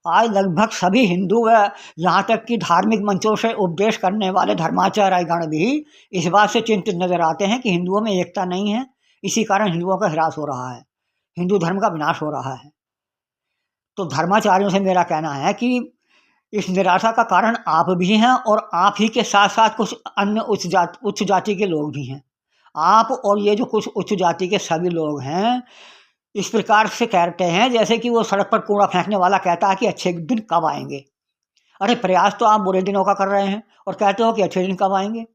आज लगभग सभी हिंदू व यहाँ तक कि धार्मिक मंचों से उपदेश करने वाले धर्माचार्यगण भी इस बात से चिंतित नजर आते हैं कि हिंदुओं में एकता नहीं है। इसी कारण हिंदुओं का ह्रास हो रहा है, हिंदू धर्म का विनाश हो रहा है। तो धर्माचार्यों से मेरा कहना है कि इस निराशा का कारण आप भी हैं और आप ही के साथ साथ कुछ अन्य उच्च जाति के लोग भी हैं। आप और ये जो कुछ उच्च जाति के सभी लोग हैं, इस प्रकार से कहते हैं जैसे कि वो सड़क पर कूड़ा फेंकने वाला कहता है कि अच्छे दिन कब आएंगे। अरे प्रयास तो आप बुरे दिनों का कर रहे हैं और कहते हो कि अच्छे दिन कब आएंगे।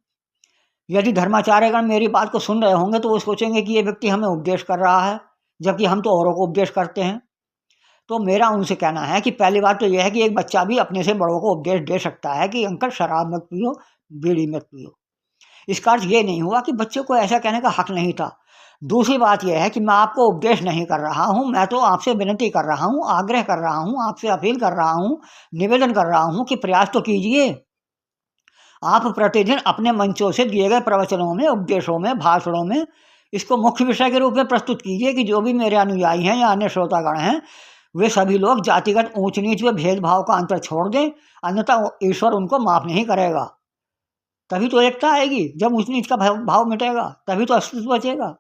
यदि धर्माचार्यगण मेरी बात को सुन रहे होंगे तो वो सोचेंगे कि ये व्यक्ति हमें उपदेश कर रहा है, जबकि हम तो औरों को उपदेश करते हैं। तो मेरा उनसे कहना है कि पहली बात तो यह है कि एक बच्चा भी अपने से बड़ों को उपदेश दे सकता है कि अंकल शराब मत पियो, बीड़ी मत पियो। इसका अर्थ ये नहीं हुआ कि बच्चे को ऐसा कहने का हक नहीं था। दूसरी बात यह है कि मैं आपको उपदेश नहीं कर रहा हूँ, मैं तो आपसे विनती कर रहा हूँ, आग्रह कर रहा हूँ, आपसे अपील कर रहा हूँ, निवेदन कर रहा हूँ कि प्रयास तो कीजिए। आप प्रतिदिन अपने मंचों से दिए गए प्रवचनों में, उपदेशों में, भाषणों में इसको मुख्य विषय के रूप में प्रस्तुत कीजिए कि जो भी मेरे अनुयायी हैं या अन्य श्रोतागण हैं, वे सभी लोग जातिगत ऊंच नीच व भेदभाव का अंतर छोड़ दें, अन्यथा ईश्वर उनको माफ नहीं करेगा। तभी तो एकता आएगी, जब ऊंच नीच का भाव मिटेगा तभी तो अस्तित्व बचेगा।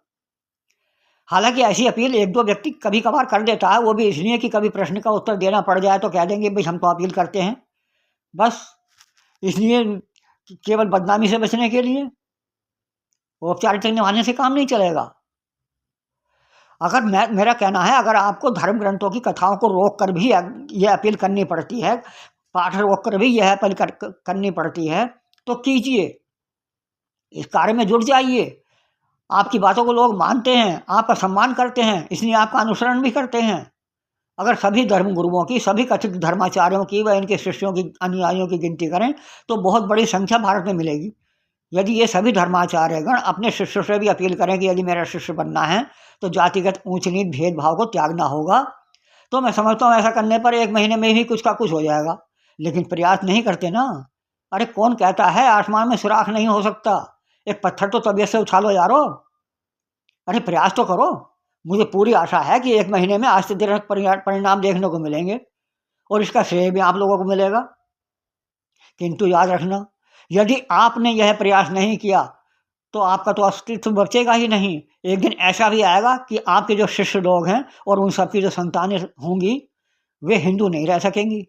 हालांकि ऐसी अपील एक दो व्यक्ति कभी कभार कर देता है, वो भी इसलिए कि कभी प्रश्न का उत्तर देना पड़ जाए तो कह देंगे भाई हम तो अपील करते हैं, बस इसलिए केवल बदनामी से बचने के लिए। औपचारिकता निभाने से काम नहीं चलेगा। अगर मेरा कहना है, अगर आपको धर्म ग्रंथों की कथाओं को रोक कर भी यह अपील करनी पड़ती है, पाठ रोक कर भी यह अपील करनी पड़ती है, तो कीजिए, इस कार्य में जुट जाइए। आपकी बातों को लोग मानते हैं, आपका सम्मान करते हैं, इसलिए आपका अनुसरण भी करते हैं। अगर सभी धर्म गुरुओं की, सभी कथित धर्माचार्यों की व इनके शिष्यों की, अनुयायियों की गिनती करें तो बहुत बड़ी संख्या भारत में मिलेगी। यदि ये सभी धर्माचार्यगण अपने शिष्यों से भी अपील करें कि यदि मेरा शिष्य बनना है तो जातिगत ऊंच नीच भेदभाव को त्यागना होगा, तो मैं समझता हूँ ऐसा करने पर 1 महीने में ही कुछ का कुछ हो जाएगा। लेकिन प्रयास नहीं करते ना। अरे कौन कहता है आसमान में सुराख नहीं हो सकता? एक पत्थर तो तबीयत से उछालो यारो। अरे प्रयास तो करो। मुझे पूरी आशा है कि 1 महीने में आश्चर्यजनक परिणाम देखने को मिलेंगे और इसका श्रेय भी आप लोगों को मिलेगा। किंतु याद रखना, यदि आपने यह प्रयास नहीं किया तो आपका तो अस्तित्व बचेगा ही नहीं। एक दिन ऐसा भी आएगा कि आपके जो शिष्य लोग हैं और उन सबकी जो संतानें होंगी, वे हिंदू नहीं रह सकेंगी।